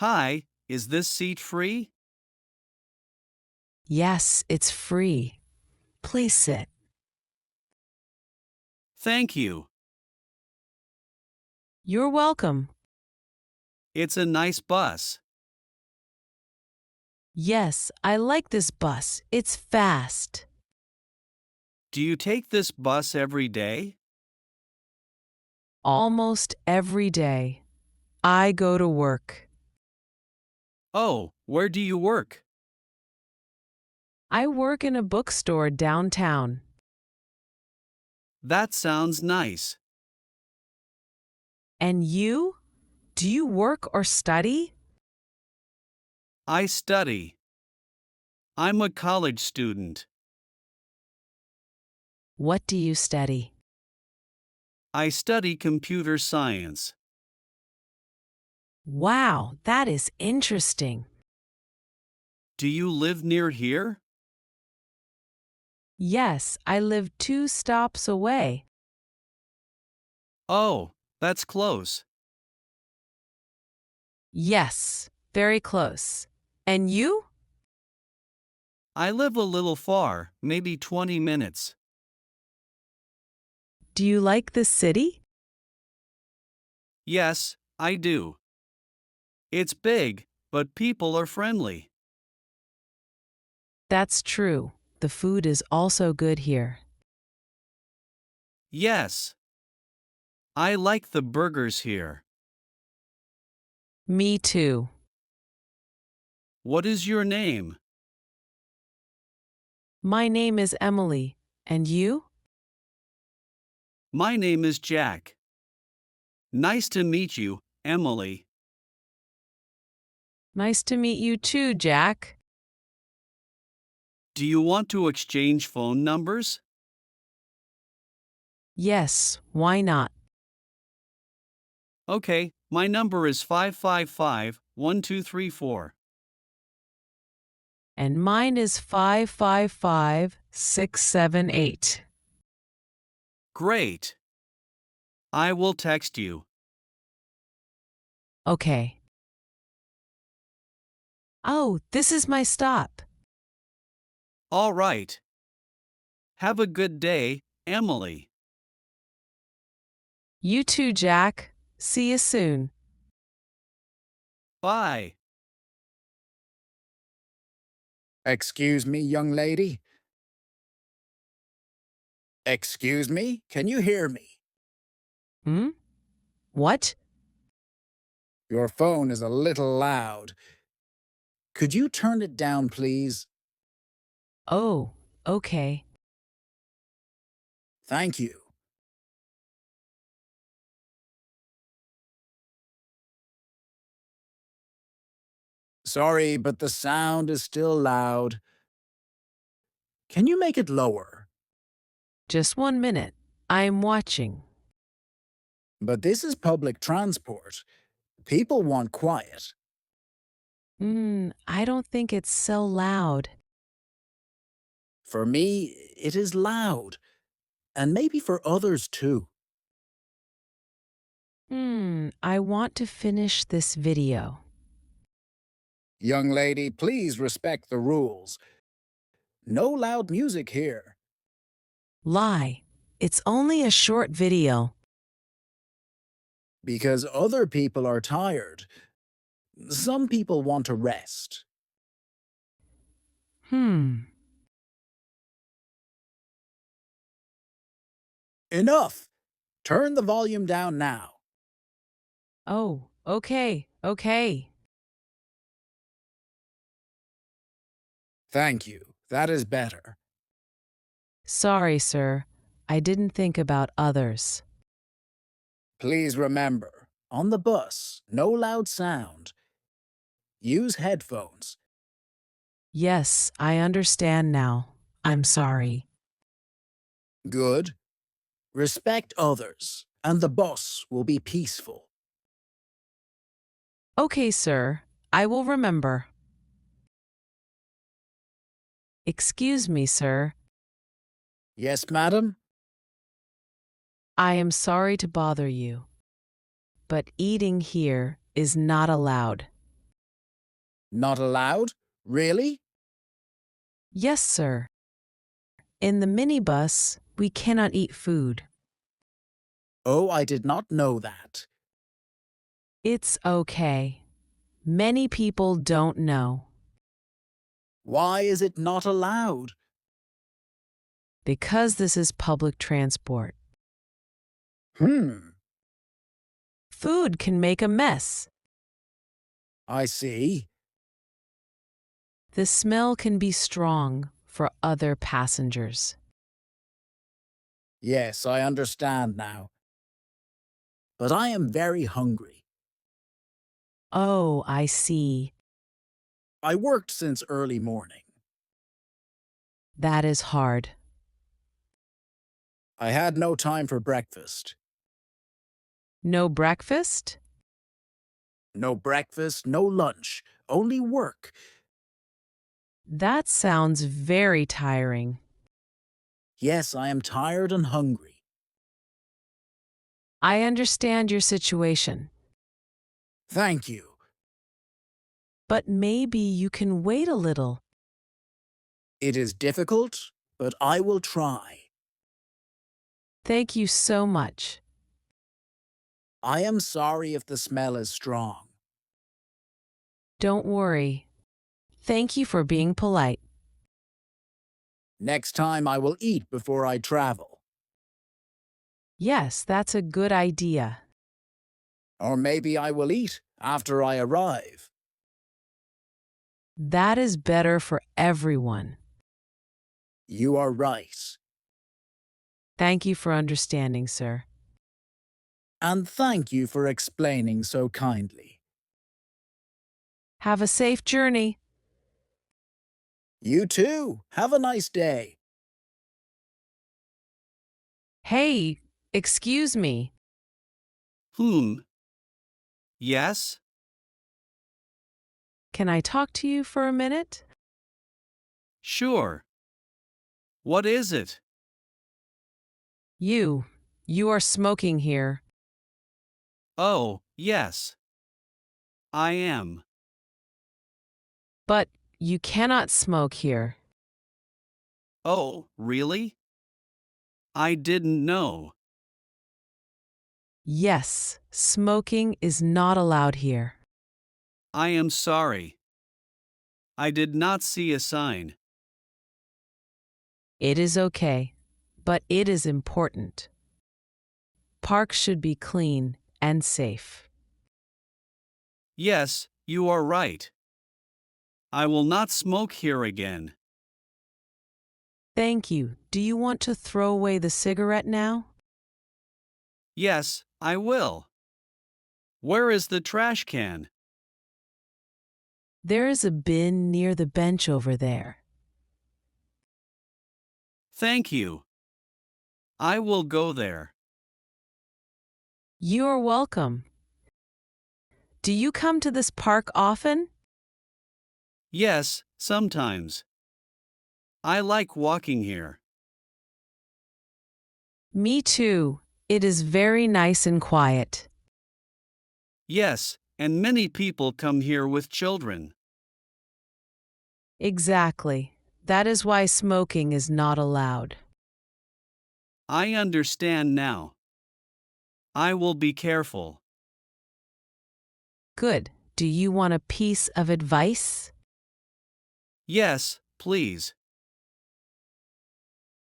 Hi, is this seat free? Yes, it's free. Please sit. Thank you. You're welcome. It's a nice bus. Yes, I like this bus. It's fast. Do you take this bus every day? Almost every day. I go to work. Oh, where do you work? I work in a bookstore downtown. That sounds nice. And you? Do you work or study? I study. I'm a college student. What do you study? I study computer science. Wow, that is interesting. Do you live near here? Yes, I live 2 stops away. Oh, that's close. Yes, very close. And you? I live a little far, maybe 20 minutes. Do you like the city? Yes, I do. It's big, but people are friendly. That's true. The food is also good here. Yes, I like the burgers here. Me too. What is your name? My name is Emily. And you? My name is Jack. Nice to meet you, Emily. Nice to meet you too, Jack. Do you want to exchange phone numbers? Yes, why not? Okay, my number is 555-1234. And mine is 555-678. Great. I will text you. Okay. Oh, this is my stop. All right. Have a good day, Emily. You too, Jack. See you soon. Bye. Excuse me, young lady? Excuse me? Can you hear me? Hmm? What? Your phone is a little loud. Could you turn it down, please? Oh, okay. Thank you. Sorry, but the sound is still loud. Can you make it lower? Just 1 minute. I'm watching. But this is public transport. People want quiet. I don't think it's so loud. For me, it is loud. And maybe for others too. I want to finish this video. Young lady, please respect the rules. No loud music here. Lie. It's only a short video. Because other people are tired. Some people want to rest. Hmm. Enough! Turn the volume down now. Oh, okay. Thank you. That is better. Sorry, sir. I didn't think about others. Please remember, on the bus, no loud sound. Use headphones. Yes, I understand now. I'm sorry. Good. Respect others, and the bus will be peaceful. Okay, sir. I will remember. Excuse me, sir. Yes, madam? I am sorry to bother you, but eating here is not allowed. Not allowed? Really? Yes, sir. In the minibus, we cannot eat food. Oh, I did not know that. It's okay. Many people don't know. Why is it not allowed? Because this is public transport. Hmm, Food can make a mess. I see. The smell can be strong for other passengers. Yes, I understand now. But I am very hungry. Oh, I see. I worked since early morning. That is hard. I had no time for breakfast. No breakfast? No breakfast, no lunch, only work. That sounds very tiring. Yes, I am tired and hungry. I understand your situation, Thank you. but maybe you can wait a little. It is difficult, but I will try. Thank you so much. I am sorry if the smell is strong. Don't worry. Thank you for being polite. Next time I will eat before I travel. Yes, that's a good idea. Or maybe I will eat after I arrive. That is better for everyone. You are right. Thank you for understanding, sir. And thank you for explaining so kindly. Have a safe journey. You too. Have a nice day. Hey, excuse me. Hmm. Yes? Can I talk to you for a minute? Sure. What is it? You are smoking here. Oh, yes. I am. But you cannot smoke here. Oh, really? I didn't know. Yes, smoking is not allowed here. I am sorry. I did not see a sign. It is okay, but it is important. Parks should be clean and safe. Yes, you are right. I will not smoke here again. Thank you. Do you want to throw away the cigarette now? Yes, I will. Where is the trash can? There is a bin near the bench over there. Thank you. I will go there. You are welcome. Do you come to this park often? Yes, sometimes. I like walking here. Me too. It is very nice and quiet. Yes, and many people come here with children. Exactly. That is why smoking is not allowed. I understand now. I will be careful. Good. Do you want a piece of advice? Yes, please.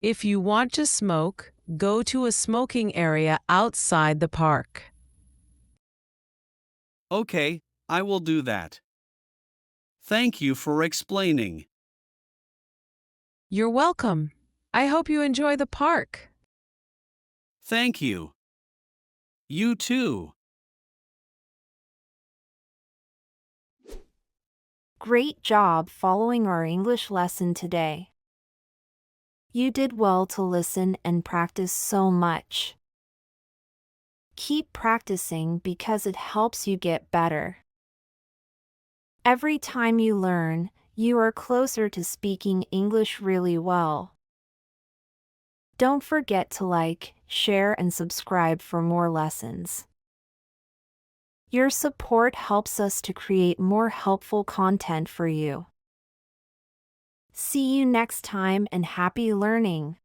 If you want to smoke, go to a smoking area outside the park. Okay, I will do that. Thank you for explaining. You're welcome. I hope you enjoy the park. Thank you. You too. Great job following our English lesson today. You did well to listen and practice so much. Keep practicing because it helps you get better. Every time you learn, you are closer to speaking English really well. Don't forget to like, share, and subscribe for more lessons. Your support helps us to create more helpful content for you. See you next time and happy learning!